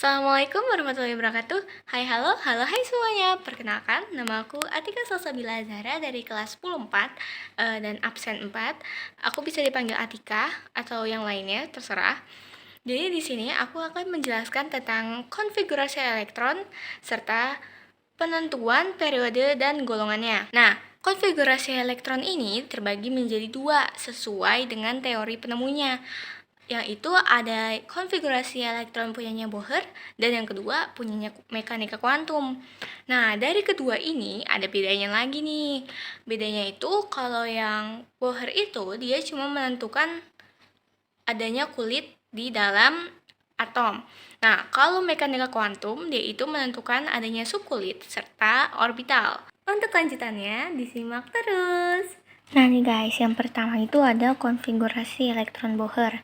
Assalamualaikum warahmatullahi wabarakatuh. Hai halo, hai semuanya. Perkenalkan, nama aku Atika Salsabila Zahra dari kelas 10-4 dan absen 4. Aku bisa dipanggil Atika atau yang lainnya, terserah. Jadi di sini aku akan menjelaskan tentang konfigurasi elektron serta penentuan periode dan golongannya. Nah, konfigurasi elektron ini terbagi menjadi dua sesuai dengan teori penemunya, yaitu ada konfigurasi elektron punyanya Bohr dan yang kedua punyanya mekanika kuantum. Nah, dari kedua ini ada bedanya lagi nih. Bedanya itu kalau yang Bohr itu dia cuma menentukan adanya kulit di dalam atom. Nah, kalau mekanika kuantum dia itu menentukan adanya subkulit serta orbital. Untuk lanjutannya disimak terus. Nah nih guys, yang pertama itu ada konfigurasi elektron Bohr.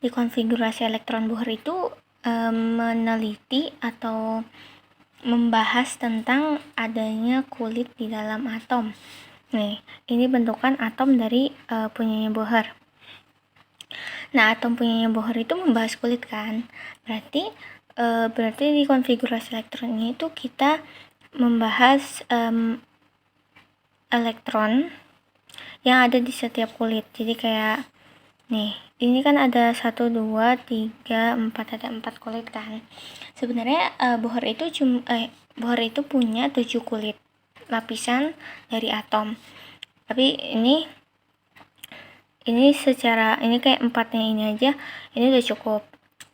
Di konfigurasi elektron Bohr itu meneliti atau membahas tentang adanya kulit di dalam atom. Nih, ini bentukan atom dari punyanya Bohr. Nah, atom punyanya Bohr itu membahas kulit kan. Berarti di konfigurasi elektronnya itu kita membahas elektron yang ada di setiap kulit. Jadi kayak nih, ini kan ada 1, 2, 3, 4, ada 4 kulit kan. Sebenarnya Bohr itu punya 7 kulit lapisan dari atom. Tapi ini kayak 4-nya ini aja, ini udah cukup.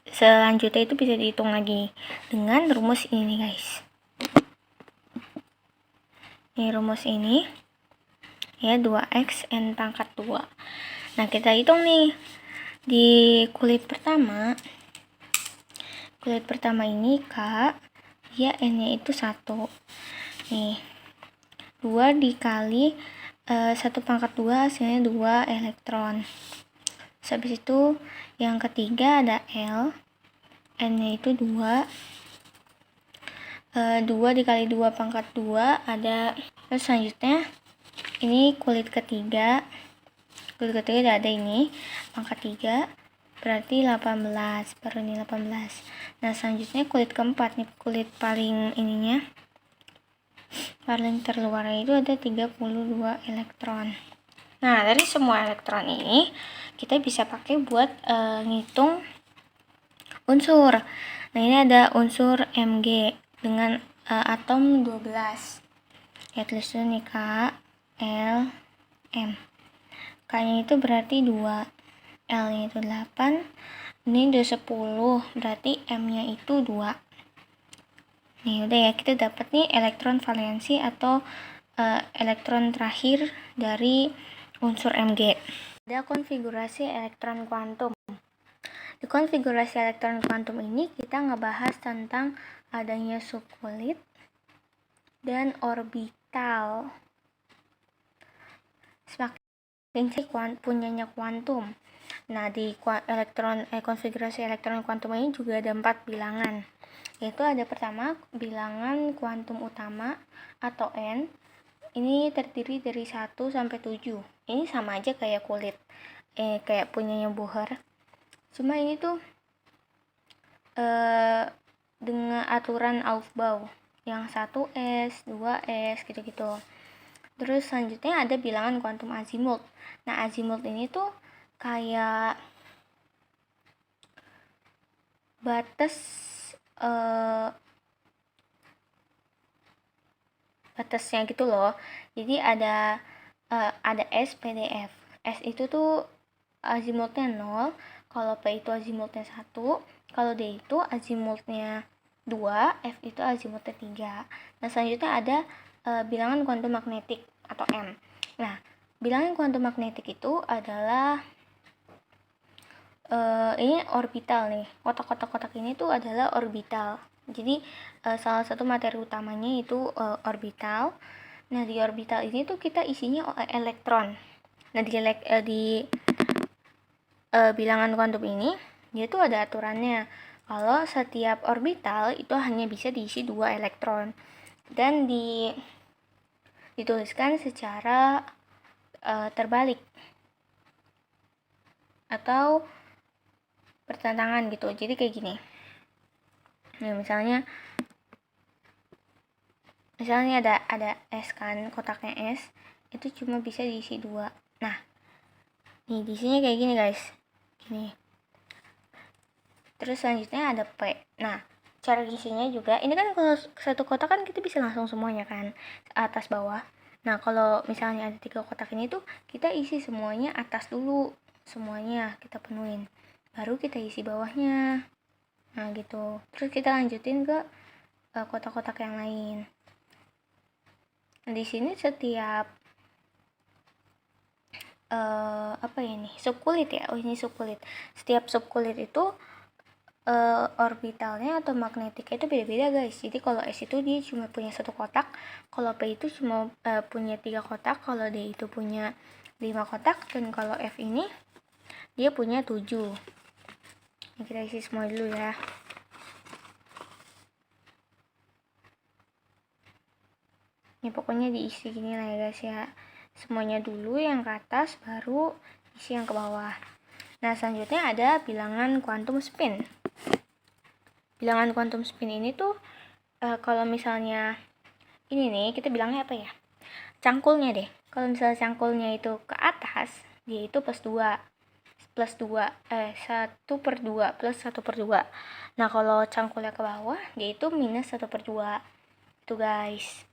Selanjutnya itu bisa dihitung lagi dengan rumus ini nih guys. Ini rumus ini ya, 2x n pangkat 2. Nah, kita hitung nih. Di kulit pertama ini K, ya n-nya itu 1. Nih, 2 dikali 1 pangkat 2 hasilnya 2 elektron. Habis itu yang ketiga ada L, n-nya itu 2. 2 dikali 2 pangkat 2 ada. Terus selanjutnya ini kulit ketiga udah ada ini pangkat 3, berarti 18, baru ini 18. Nah, selanjutnya kulit keempat nih, kulit paling terluar itu ada 32 elektron. Nah, dari semua elektron ini kita bisa pakai buat ngitung unsur. Nah, ini ada unsur Mg dengan atom 12. Ya, tulis dulu nih K, L, M. K-nya itu berarti 2, L-nya itu 8, ini udah 10, berarti M-nya itu 2. Nih, udah ya, kita dapat nih elektron valensi atau elektron terakhir dari unsur Mg. Ada konfigurasi elektron kuantum. Di konfigurasi elektron kuantum ini kita ngebahas tentang adanya subkulit dan orbital. Semakin punyanya kuantum. Nah, di konfigurasi elektron kuantum ini juga ada 4 bilangan. Yaitu ada pertama bilangan kuantum utama atau N. Ini terdiri dari 1 sampai 7. Ini sama aja kayak kulit. Kayak punyanya Bohr. Cuma ini tuh dengan aturan Aufbau. Yang 1s, 2s gitu-gitu. Terus selanjutnya ada bilangan kuantum azimut. Nah, azimut ini tuh kayak batasnya gitu loh. Jadi ada S, P, D, F. S itu tuh azimutnya 0, kalau P itu azimutnya 1, kalau D itu azimutnya 2, F itu azimutnya 3. Nah, selanjutnya ada bilangan kuantum magnetik atau M. Nah, bilangan kuantum magnetik itu adalah ini orbital nih. Kotak-kotak ini tuh adalah orbital. Jadi salah satu materi utamanya itu orbital. Nah, di orbital ini tuh kita isinya elektron. Nah, di bilangan kuantum ini dia tuh ada aturannya. Kalau setiap orbital itu hanya bisa diisi 2 elektron dan dituliskan secara terbalik atau bertentangan gitu. Jadi kayak gini. Nah, misalnya ada S kan, kotaknya S itu cuma bisa diisi 2. Nah, nih diisinya kayak gini guys, gini. Terus selanjutnya ada P. Nah, cara isinya juga ini kan kalau satu kotak kan kita bisa langsung semuanya kan, atas bawah. Nah, kalau misalnya ada 3 kotak ini tuh kita isi semuanya atas dulu, semuanya kita penuhin, baru kita isi bawahnya. Nah gitu, terus kita lanjutin ke kotak-kotak yang lain. Nah, di sini setiap apa ya ini, subkulit ya. Oh, ini subkulit. Setiap subkulit itu orbitalnya atau magnetiknya itu beda-beda guys. Jadi kalau S itu dia cuma punya 1 kotak, kalau P itu cuma punya 3 kotak, kalau D itu punya 5 kotak, dan kalau F ini dia punya 7. Ini kita isi semua dulu ya. Ini pokoknya diisi gini lah ya guys ya, semuanya dulu yang ke atas, baru isi yang ke bawah. Nah, selanjutnya ada bilangan quantum spin. Bilangan quantum spin ini tuh kalau misalnya ini nih, kita bilangnya apa ya, cangkulnya deh. Kalau misalnya cangkulnya itu ke atas, dia itu plus 2 1/2 plus 1/2. Nah, kalau cangkulnya ke bawah, dia itu minus 1/2. Itu guys.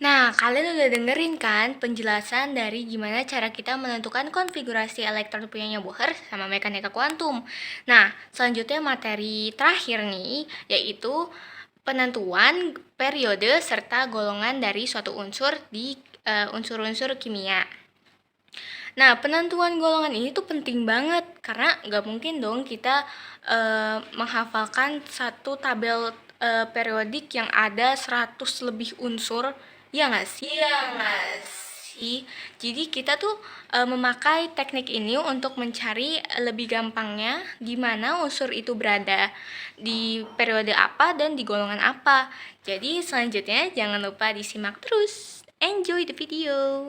Nah, kalian udah dengerin kan penjelasan dari gimana cara kita menentukan konfigurasi elektron punyanya Bohr sama mekanika kuantum. Nah, selanjutnya materi terakhir nih, yaitu penentuan periode serta golongan dari suatu unsur di unsur-unsur kimia. Nah, penentuan golongan ini tuh penting banget, karena nggak mungkin dong kita menghafalkan satu tabel periodik yang ada 100 lebih unsur. Ya nggak sih? Jadi kita tuh memakai teknik ini untuk mencari lebih gampangnya di mana unsur itu berada, di periode apa dan di golongan apa. Jadi selanjutnya jangan lupa disimak terus. Enjoy the video.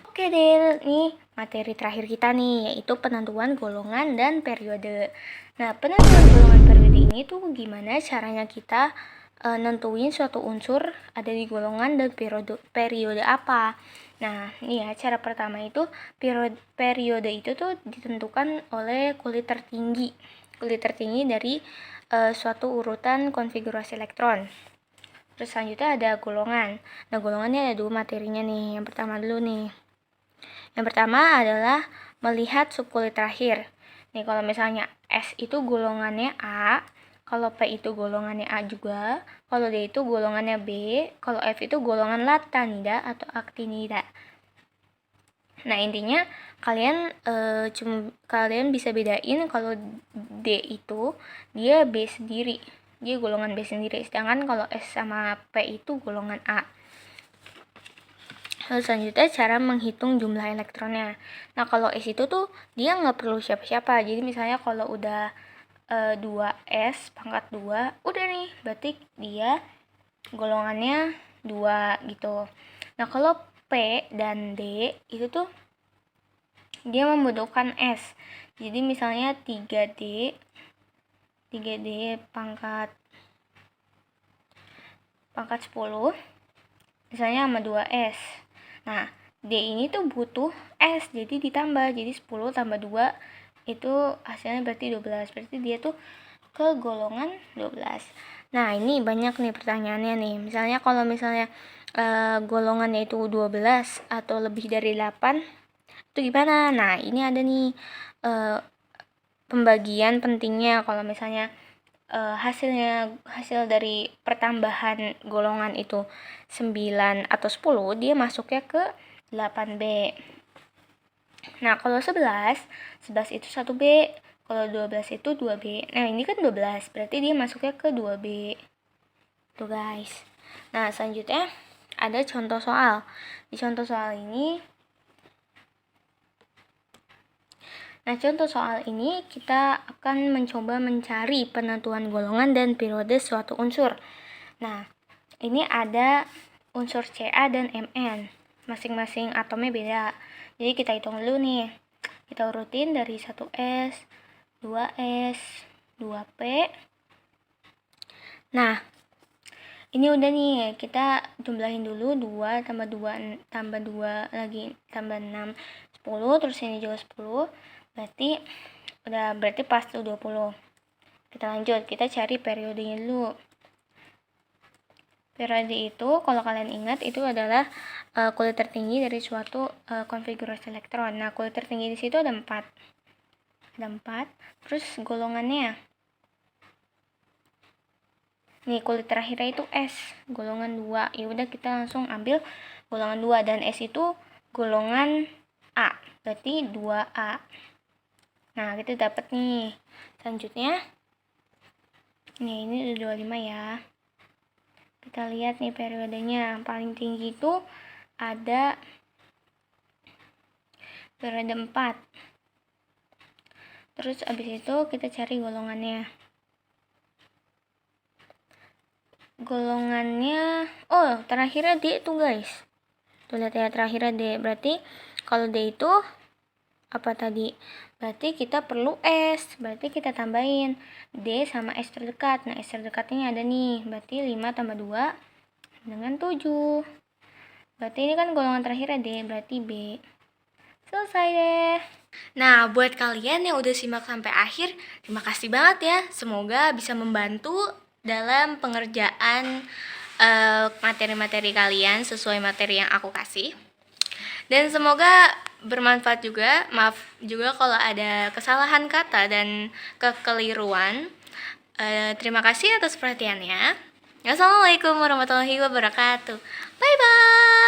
Oke deh, nih materi terakhir kita nih, yaitu penentuan golongan dan periode. Nah, penentuan golongan periode ini tuh gimana caranya kita nentuin suatu unsur ada di golongan dan periode apa. Nah, ini ya, cara pertama itu periode itu tuh ditentukan oleh kulit tertinggi dari suatu urutan konfigurasi elektron. Terus selanjutnya ada golongan. Nah, golongannya ada 2 materinya nih. Yang pertama dulu nih. Yang pertama adalah melihat subkulit terakhir. Nih, kalau misalnya S itu golongannya A, kalau P itu golongannya A juga, kalau D itu golongannya B, kalau F itu golongan latanida atau actinida. Nah, intinya kalian bisa bedain kalau D itu dia B sendiri. Dia golongan B sendiri, sedangkan kalau S sama P itu golongan A. Lalu selanjutnya cara menghitung jumlah elektronnya. Nah, kalau S itu tuh dia nggak perlu siapa-siapa. Jadi misalnya kalau udah 2S pangkat 2, udah nih, berarti dia golongannya 2 gitu. Nah, kalau P dan D itu tuh dia membutuhkan S. Jadi misalnya 3D pangkat 10 misalnya sama 2S. Nah, D ini tuh butuh S, jadi ditambah, jadi 10 tambah 2 itu hasilnya berarti 12. Berarti dia tuh ke golongan 12. Nah, ini banyak nih pertanyaannya nih. Misalnya kalau golongannya itu 12 atau lebih dari 8, itu gimana? Nah, ini ada nih pembagian pentingnya. Kalau misalnya hasil dari pertambahan golongan itu 9 atau 10, dia masuknya ke 8B. Nah, kalau 11 itu 1B, kalau 12 itu 2B. Nah, ini kan 12, berarti dia masuknya ke 2B. Tuh guys. Nah, selanjutnya ada contoh soal. Di contoh soal ini kita akan mencoba mencari penentuan golongan dan periode suatu unsur. Nah, ini ada unsur Ca dan Mn. Masing-masing atomnya beda. Jadi kita hitung dulu nih. Kita urutin dari 1S, 2S, 2P. Nah, ini udah nih, kita jumlahin dulu 2 tambah 2 tambah 2 lagi tambah 6, 10, terus ini juga 10. Berarti pas tuh 20. Kita lanjut, kita cari periodenya dulu. Periode itu kalau kalian ingat itu adalah kulit tertinggi dari suatu konfigurasi elektron. Nah, kulit tertinggi di situ ada 4. Ada 4. Terus golongannya, nih kulit terakhirnya itu S, golongan 2. Ya udah kita langsung ambil golongan 2 dan S itu golongan A. Berarti 2A. Nah, kita dapat nih. Selanjutnya nih, ini udah 25 ya. Kita lihat nih periodenya. Paling tinggi itu ada periode 4. Terus abis itu kita cari golongannya. Terakhirnya D tuh guys. Tuh lihat ya, terakhirnya D. Berarti kalau D itu apa tadi? Berarti kita perlu S. Berarti kita tambahin D sama S terdekat. Nah, S terdekatnya ada nih. Berarti 5 tambah 2 dengan 7. Berarti ini kan golongan terakhirnya D. Berarti B. Selesai deh. Nah, buat kalian yang udah simak sampai akhir, terima kasih banget ya. Semoga bisa membantu dalam pengerjaan materi-materi kalian sesuai materi yang aku kasih. Dan semoga bermanfaat juga. Maaf juga kalau ada kesalahan kata dan kekeliruan. Terima kasih atas perhatiannya. Assalamualaikum warahmatullahi wabarakatuh. Bye-bye.